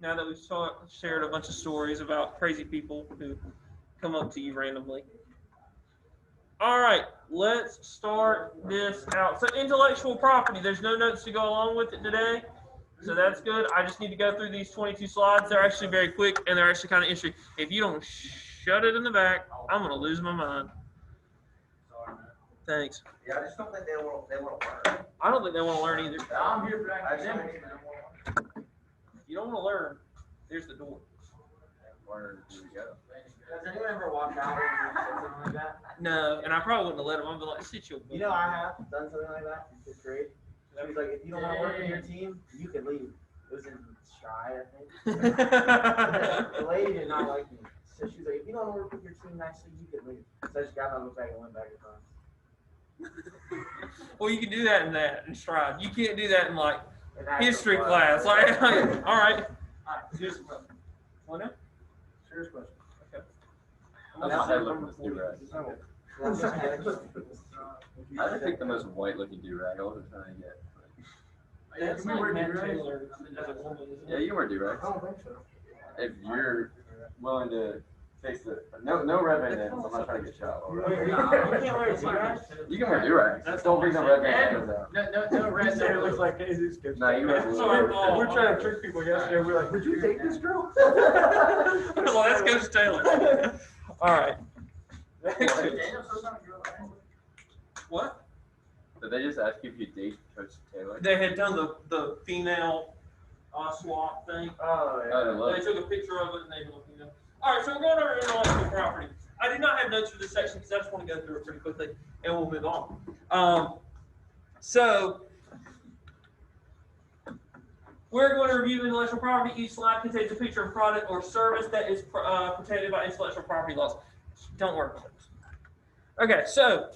Now that we've shared a bunch of stories about crazy people who come up to you randomly. All right, let's start this out. So intellectual property, there's no notes to go along with it today. So that's good. I just need to go through these 22 slides. They're actually very quick, and they're actually kind of interesting. If you don't shut it in the back, I'm going to lose my mind. Thanks. Yeah, I just don't think they want to learn. I don't think they want to learn either. I'm here for academics. You don't want to learn. There's the door. Where do we go? Has anyone ever walked out and said something like that? No, and I probably wouldn't have let him. I'd be like, sit your butt. You know, I have done something like that in 5th grade. She was like, if you don't want to work in your team, you can leave. It was in Shy, I think. The lady did not like me. So she was like, if you don't want to work with your team nicely, you can leave. So I just got on the back and went back across. Well, you can do that in Stride. You can't do that in like In history actual class. Like, all right. Serious question. What now? Serious question. Okay. I just picked the most white looking do-rag. I wasn't trying to get. That's like Matt Taylor as a woman, isn't Yeah, it? you wear do-rags. I don't think so. If you're willing to face the no red bandanas, I'm not trying to get shot. You can't wear a do-rag? You can wear do-rags. Just don't bring the red bandanas out. No red. It looks like Jesus. No, you wear Sorry, blue. Paul. We're trying to trick people yesterday. We're like, would you take this girl? Well, that's Coach Taylor. All right. What? Did they just ask you if you date Coach Taylor? They had done the female swap thing. Oh, Oh, they love They it. took a picture of it and they looked, you know. All right, so we're going over intellectual property. I did not have notes for this section because I just want to go through it pretty quickly and we'll move on. So we're going to review intellectual property. Each slide contains a picture of product or service that is protected by intellectual property laws. Don't worry about it. Okay, so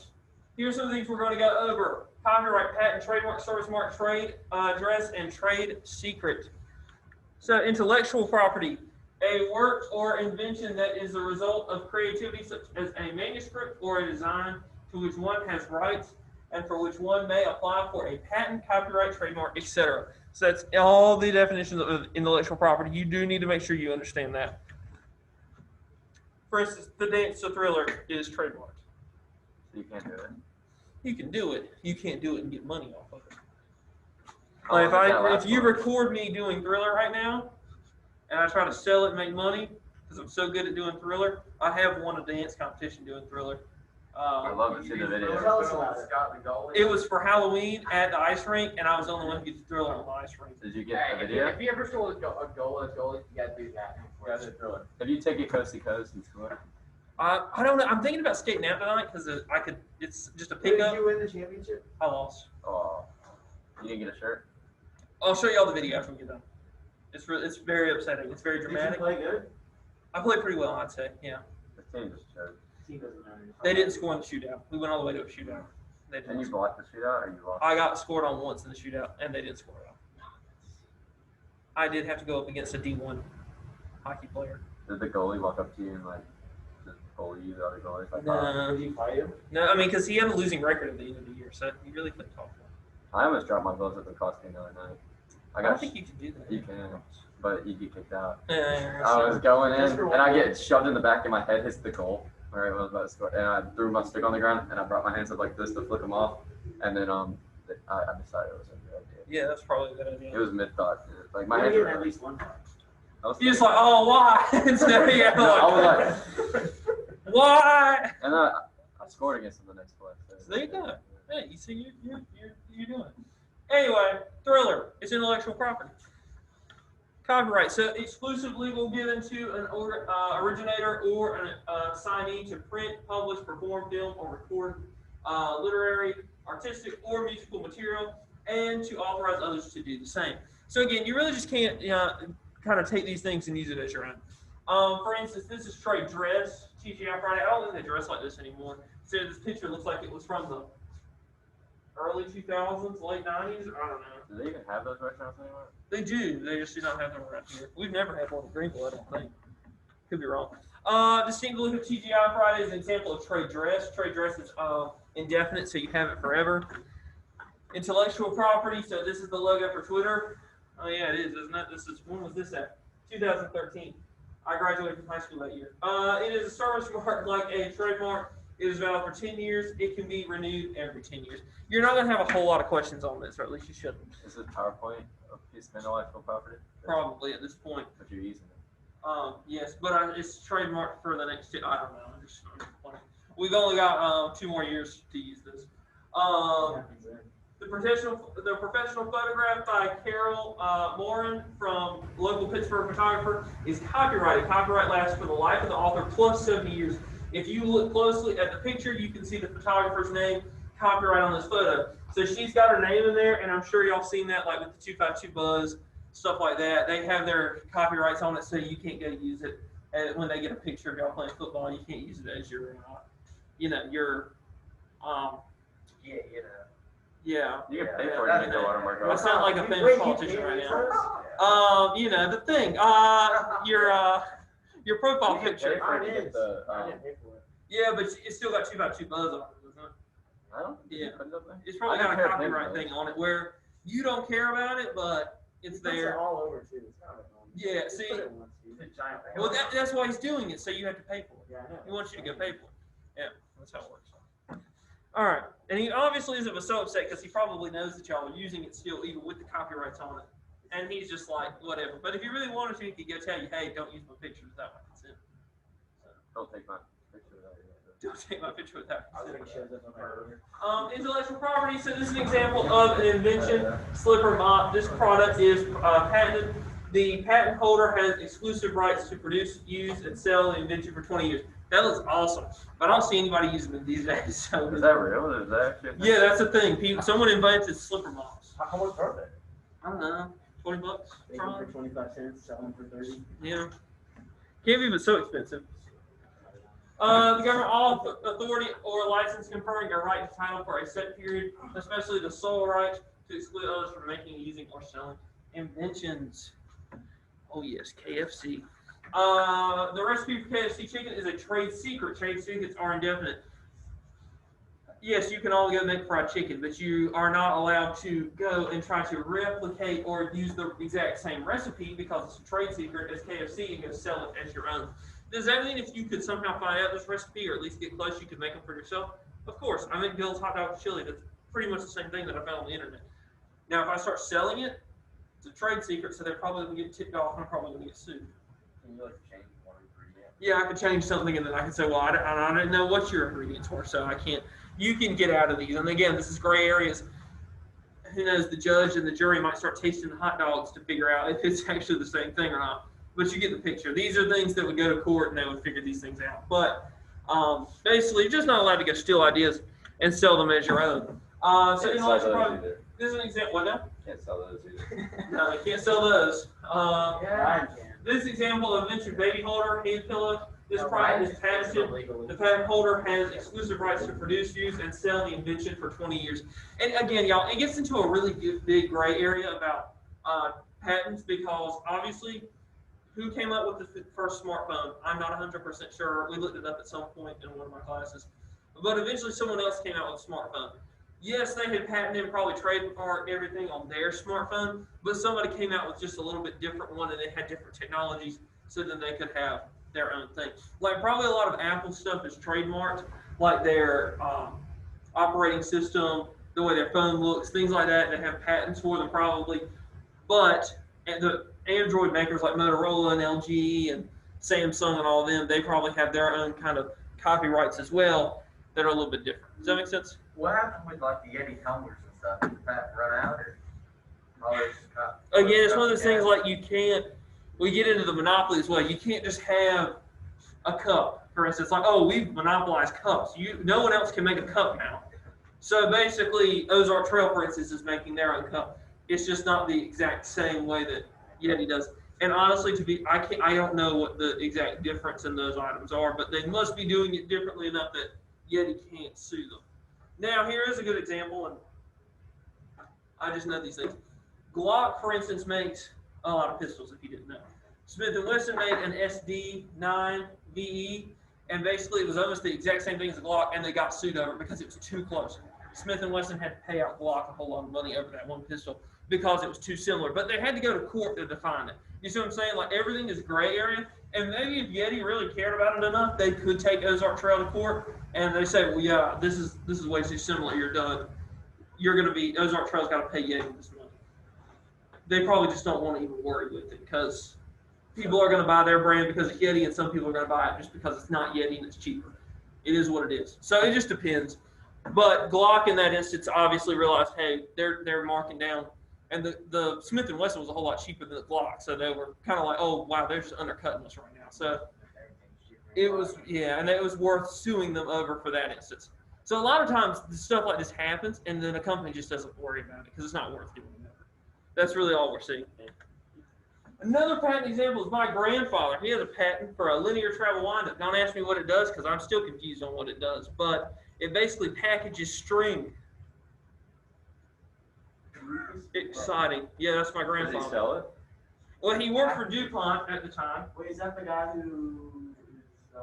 here's some of the things we're going to go over. Copyright, patent, trademark, service mark, trade dress, and trade secret. So intellectual property, a work or invention that is the result of creativity such as a manuscript or a design to which one has rights and for which one may apply for a patent, copyright, trademark, etc. So that's all the definitions of intellectual property. You do need to make sure you understand that. For instance, the dance to Thriller is trademarked. So you can't do it. You can do it. You can't do it and get money off of it. Oh, Like if you record me doing Thriller right now, and I try to sell it and make money, because I'm so good at doing Thriller, I have won a dance competition doing Thriller. I love to see the video. Tell us about it. It was for Halloween at the ice rink, and I was the only one who could do Thriller on the ice rink. Did you get the video? If you ever stole a goal, you gotta do that. Have you taken coast to coast and score? I don't know. I'm thinking about skating out tonight because I could. It's just a Did pickup. you win the championship? I lost. Oh, you didn't get a shirt? I'll show you all the video after we get done. It's very upsetting. It's very Did you dramatic. play good? I played pretty well, I'd say. Yeah. The team just showed. Team doesn't matter. They didn't score in the shootout. We went all the way to a shootout. They And didn't. you blocked the shootout, or you lost? I got scored on once in the shootout, and they didn't score at all. I did have to go up against a D1 hockey player. Did the goalie walk up to you and like just bully you, the other goalie? Like, No, Did he fight you? no. I mean, because he had a losing record at the end of the year, so he really couldn't talk to him. I almost dropped my gloves at the cross game the other night. I don't think you can do that. You can, but you get kicked out. Yeah, I was going in, Just for and I one get shoved in the back, and my head hits the goal. All right, when I was about to score, and I threw my stick on the ground, and I brought my hands up like this to flick them off, and then I decided it was a good idea. yeah, that's probably a good idea. It was mid thought. Like my You're hands getting were at really- least one fight. I was You're just like, oh, why? Instead of, yeah, No, I was like, why? and I scored against them the next play. So There you go. Hey, you see, you're doing it. Anyway, Thriller. It's intellectual property. Copyright. So exclusive legal given to an originator or an assignee to print, publish, perform, film, or record literary, artistic, or musical material, and to authorize others to do the same. So again, you really just can't kind of take these things and use it as your own. For instance, this is trade dress, TGI Friday. I don't think they dress like this anymore. So this picture looks like it was from the early 2000s, late 90s. I don't know. Do they even have those restaurants anymore? They do. They just do not have them around here. We've never had one in Greenville, I don't think. Could be wrong. Distinct look of TGI Friday is an example of trade dress. Trade dress is indefinite, so you have it forever. Intellectual property. So this is the logo for Twitter. Oh yeah, it is, isn't it? This is when was this at? 2013. I graduated from high school that year. It is a service mark like a trademark. It is valid for 10 years. It can be renewed every 10 years. You're not going to have a whole lot of questions on this, or at least you shouldn't. Is it PowerPoint a piece of intellectual property? Probably at this point. But you're using it. Yes, but it's trademarked for the next two. I don't know. We've only got 2 more years to use this. The professional photograph by Carol Morin from local Pittsburgh photographer is copyrighted. Copyright lasts for the life of the author plus 70 years. If you look closely at the picture, you can see the photographer's name, copyright on this photo. So she's got her name in there, and I'm sure y'all seen that, like with the 252 Buzz, stuff like that. They have their copyrights on it, so you can't go use it. And when they get a picture of y'all playing football, you can't use it as your, Yeah. Yeah. You can pay for it to get the watermark Well, off. it's not like a famous politician right now. The thing, your profile You can picture. pay for it to get the, I didn't pay for it. Yeah, but it's still got 2x2 Buzz on it, doesn't it? I don't Yeah. put it up there. It's probably I got a compare copyright things, thing on it where you don't care about it, but it's Puts it there. all over too. It's not at home. Yeah, Just see- put it once, dude. It's a giant. Well, that's why he's doing it, so you have to pay for it. Yeah, I know. He wants you to get paid for it. Yeah, that's how it works. All right, and he obviously isn't so upset because he probably knows that y'all are using it still, even with the copyrights on it. And he's just like, whatever. But if he really wanted to, he could go tell you, hey, don't use my picture without my consent. Don't take my picture of that. Don't take my picture without I think consent. it shows up on my earlier. Intellectual property. So this is an example of an invention, slipper mop. This product is patented. The patent holder has exclusive rights to produce, use, and sell the invention for 20 years. That looks awesome, but I don't see anybody using them these days. So Is that real? Is that actually? yeah, that's the thing. Someone invented slipper mops. How much are they? I don't know, $20. They go for 25 cents, sell them for 30. Yeah, can't believe it's so expensive. The government authority or license conferring a right to title for a set period, especially the sole right to exclude others from making, using, or selling inventions. Oh yes, KFC. The recipe for KFC chicken is a trade secret. Trade secrets are indefinite. Yes, you can only go make fried chicken, but you are not allowed to go and try to replicate or use the exact same recipe because it's a trade secret as KFC and go sell it as your own. Does that mean if you could somehow find out this recipe or at least get close, you could make them for yourself? Of course. I make Bill's hot dog chili. That's pretty much the same thing that I found on the internet. Now, if I start selling it, it's a trade secret, so they're probably going to get tipped off and I'm probably going to get sued. Can you like change one ingredient? Yeah, I could change something and then I could say, well, I didn't know what your ingredients were, so I can't. You can get out of these. And again, this is gray areas. Who knows, the judge and the jury might start tasting the hot dogs to figure out if it's actually the same thing or not. But you get the picture. These are things that would go to court and they would figure these things out. But basically, you're just not allowed to go steal ideas and sell them as your own. So Can't intellectual sell those property. either. This is an example. What now? Can't sell those either. No, you can't sell those. Ryan can. This example of mentioned baby holder, hand pillow. This No, product Ryan is is patented. illegal. The patent holder has exclusive rights to produce, use, and sell the invention for 20 years. And again, y'all, it gets into a really big gray area about patents because obviously, who came up with the first smartphone? I'm not 100% sure. We looked it up at some point in one of my classes. But eventually, someone else came out with a smartphone. Yes, they had patented and probably trademarked everything on their smartphone, but somebody came out with just a little bit different one and they had different technologies so then they could have their own thing. Like probably a lot of Apple stuff is trademarked, like their operating system, the way their phone looks, things like that. They have patents for them probably. But the Android makers like Motorola and LG and Samsung and all of them, they probably have their own kind of copyrights as well that are a little bit different. Does that make sense? What happened with like the Yeti tumblers and stuff? Did that run out or? Again, it's one of those things like you can't, we get into the monopoly as well. You can't just have a cup, for instance, like, oh, we've monopolized cups. No one else can make a cup now. So basically, Ozark Trail, for instance, is making their own cup. It's just not the exact same way that Yeti does. And honestly, I don't know what the exact difference in those items are, but they must be doing it differently enough that Yeti can't sue them. Now, here is a good example, and I just know these things. Glock, for instance, makes a lot of pistols, if you didn't know. Smith & Wesson made an SD9 VE, and basically it was almost the exact same thing as a Glock, and they got sued over it because it was too close. Smith & Wesson had to pay out Glock a whole lot of money over that one pistol because it was too similar. But they had to go to court to define it. You see what I'm saying? Like everything is gray area. And maybe if Yeti really cared about it enough, they could take Ozark Trail to court and they say, well, yeah, this is way too similar. You're done. You're going to be, Ozark Trail's got to pay Yeti this money. They probably just don't want to even worry with it because people are going to buy their brand because it's Yeti and some people are going to buy it just because it's not Yeti and it's cheaper. It is what it is. So it just depends. But Glock in that instance obviously realized, hey, they're marking down. And the Smith & Wesson was a whole lot cheaper than the Glock. So they were kind of like, oh, wow, they're just undercutting us right now. So it was, yeah, and it was worth suing them over for that instance. So a lot of times stuff like this happens and then a company just doesn't worry about it because it's not worth doing that. That's really all we're seeing. Another patent example is my grandfather. He has a patent for a linear travel wind-up. Don't ask me what it does because I'm still confused on what it does. But it basically packages string. Exciting. Yeah, that's my grandfather. Does he sell it? Well, he worked for DuPont at the time. Wait, is that the guy who is,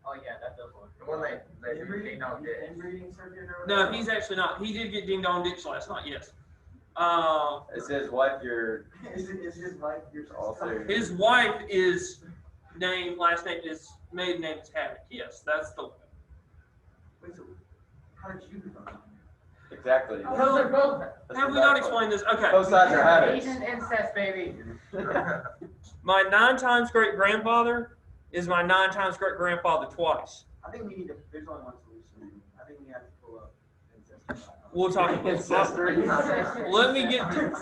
Oh yeah, that does work. The one they inbreeding, did. inbreeding circuit or No, whatever? he's actually not. He did get ding dong ditch last night, yes. It says wipe your Is his wife your also. His wife is last name is maiden name is Havoc. Yes, that's the one. Wait, so how did you become on Exactly. Well, They're both. That's Have the we bad not part. explained this? Okay. Both sides are habits. Asian incest, baby. My 9 times great grandfather is my 9 times great grandfather twice. I think we need to, there's only one solution. I think we have to pull up ancestry.com. We'll talk about Ancestry. Let me get to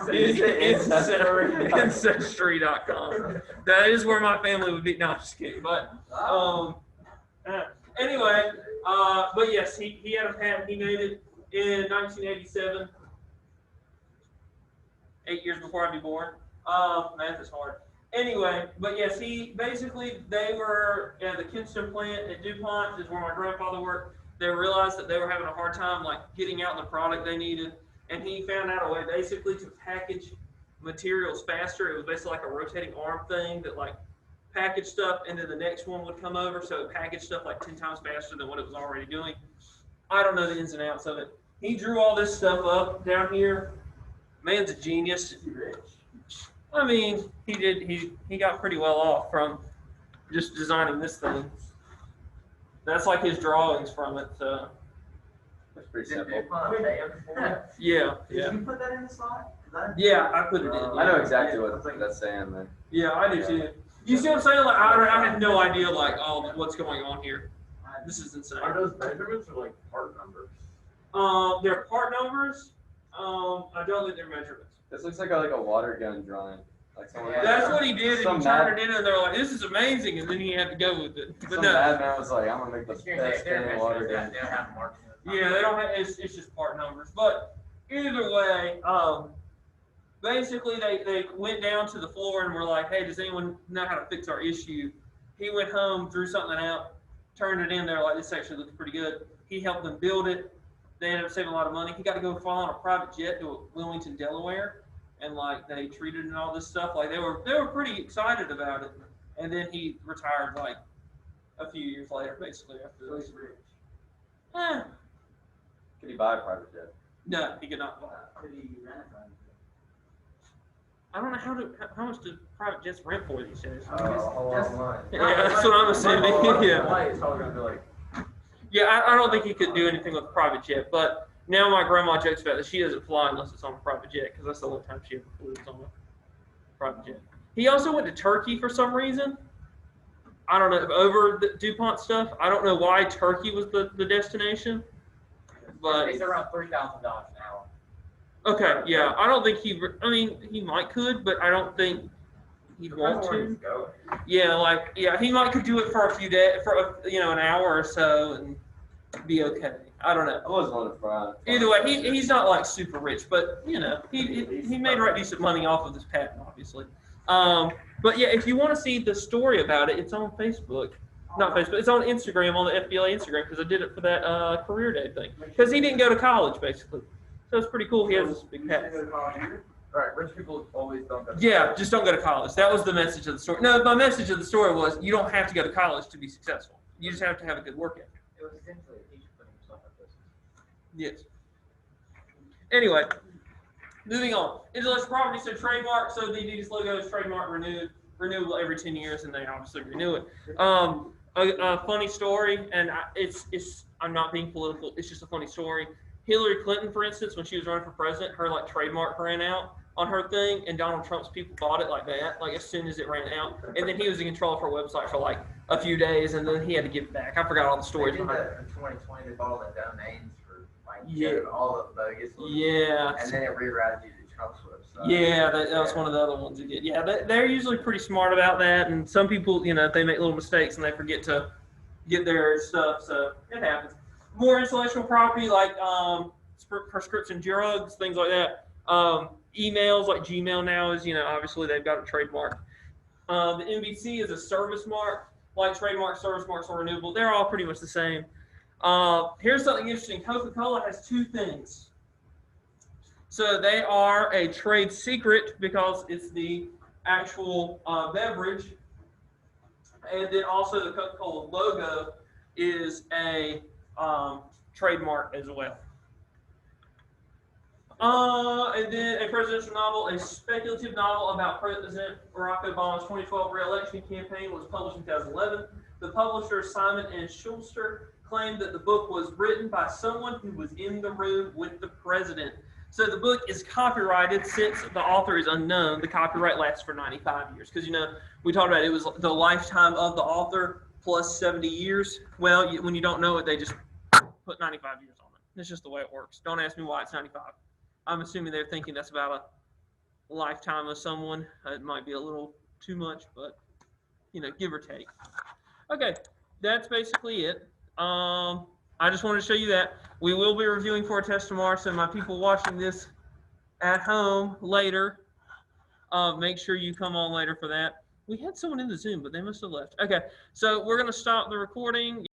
Ancestry.com. That is where my family would be. No, I'm just kidding. But anyway, but yes, he had a patent. He made it in 1987, 8 years before I'd be born. Math is hard. Anyway, but yes, they were at the Kinston plant at DuPont, is where my grandfather worked. They realized that they were having a hard time like getting out the product they needed, and he found out a way basically to package materials faster. It was basically like a rotating arm thing that like packaged stuff, and then the next one would come over, so it packaged stuff like 10 times faster than what it was already doing. I don't know the ins and outs of it. He drew all this stuff up down here. Man's a genius. Is he rich? I mean, he did. He got pretty well off from just designing this thing. That's like his drawings from it. That's pretty Did simple. DuPont pay him for it? Yeah, Did yeah, you put that in the slide? 'Cause yeah. I put it in. I know Yeah. exactly what that's saying, man. Yeah, I do too. You see what I'm saying? Like I had no idea like what's going on here. This is insane. Are those measurements or like part numbers? They're part numbers. I don't think they're measurements. This looks like a water gun drawing. Like someone. Yeah. That's what he did, and Some he turned it in, and they're like, "This is amazing," and then he had to go with it. But Some no, madman was like, I'm gonna make the They're best damn water gun. They don't have marking. yeah, they don't have. It's just part numbers. But either way, basically they went down to the floor and were like, "Hey, does anyone know how to fix our issue?" He went home, drew something out, turned it in. They're like, "This actually looks pretty good." He helped them build it. They ended up saving a lot of money. He got to go fly on a private jet to Wilmington, Delaware, and like they treated and all this stuff. Like they were pretty excited about it. And then he retired like a few years later, basically after So this. he's rich. Eh, Could he buy a private jet? no, he could not buy. Could he rent a private jet? I don't know how much do private jets rent for these days. A whole lot of money. Yeah, that's what I'm assuming. Yeah. Flight is probably gonna be like. Yeah, I don't think he could do anything with a private jet, but now my grandma jokes about that she doesn't fly unless it's on a private jet because that's the only time she ever flew was on a private jet. He also went to Turkey for some reason. I don't know, over the DuPont stuff. I don't know why Turkey was the destination, but It's around $3,000 an hour. okay, yeah. I don't think he might could, but I don't think he'd want to. Yeah, he might could do it for a few days, for an hour or so, and be okay. I don't know. I was one of fry. Either way, he's not like super rich, but he made right decent money off of this patent, obviously. But yeah, if you want to see the story about it, it's on Facebook. Not Facebook. It's on Instagram, on the FBLA Instagram, because I did it for that career day thing. Because he didn't go to college, basically. So it's pretty cool. He has this big patent. Alright, rich people always don't go to Yeah, just don't go to college. That was the message of the story. No, my message of the story was you don't have to go to college to be successful. You just have to have a good work ethic. It was essentially a teacher putting himself at this. Yes. Anyway, Moving on. Intellectual property, so trademark. So the Adidas logo is trademark renewable every 10 years, and they obviously renew it. A funny story, and I'm not being political. It's just a funny story. Hillary Clinton, for instance, when she was running for president, her like trademark ran out on her thing, and Donald Trump's people bought it like that, like as soon as it ran out, and then he was in control of her website for like a few days, and then he had to give it back. I forgot all the They stories did behind it. that in 2020. They bought all the domains for like Yeah. all of the bogus ones. Yeah. And then it rerouted you to Trump's website. Yeah, that was one of the other ones you did. Yeah, they're usually pretty smart about that, and some people, they make little mistakes and they forget to get their stuff, so it happens. More intellectual property like prescription drugs, things like that. Emails like Gmail now is, obviously they've got a trademark. The NBC is a service mark, like trademark service marks are renewable. They're all pretty much the same. Here's something interesting. Coca-Cola has two things. So they are a trade secret because it's the actual beverage. And then also the Coca-Cola logo is a trademark as well. And then a presidential novel, a speculative novel about President Barack Obama's 2012 re-election campaign was published in 2011. The publisher, Simon & Schuster, claimed that the book was written by someone who was in the room with the president. So the book is copyrighted since the author is unknown. The copyright lasts for 95 years because, we talked about it was the lifetime of the author plus 70 years. Well, when you don't know it, they just put 95 years on it. It's just the way it works. Don't ask me why it's 95. I'm assuming they're thinking that's about a lifetime of someone. It might be a little too much, but, give or take. Okay, that's basically it. I just wanted to show you that. We will be reviewing for a test tomorrow, so my people watching this at home later, make sure you come on later for that. We had someone in the Zoom, but they must have left. Okay, so we're going to stop the recording.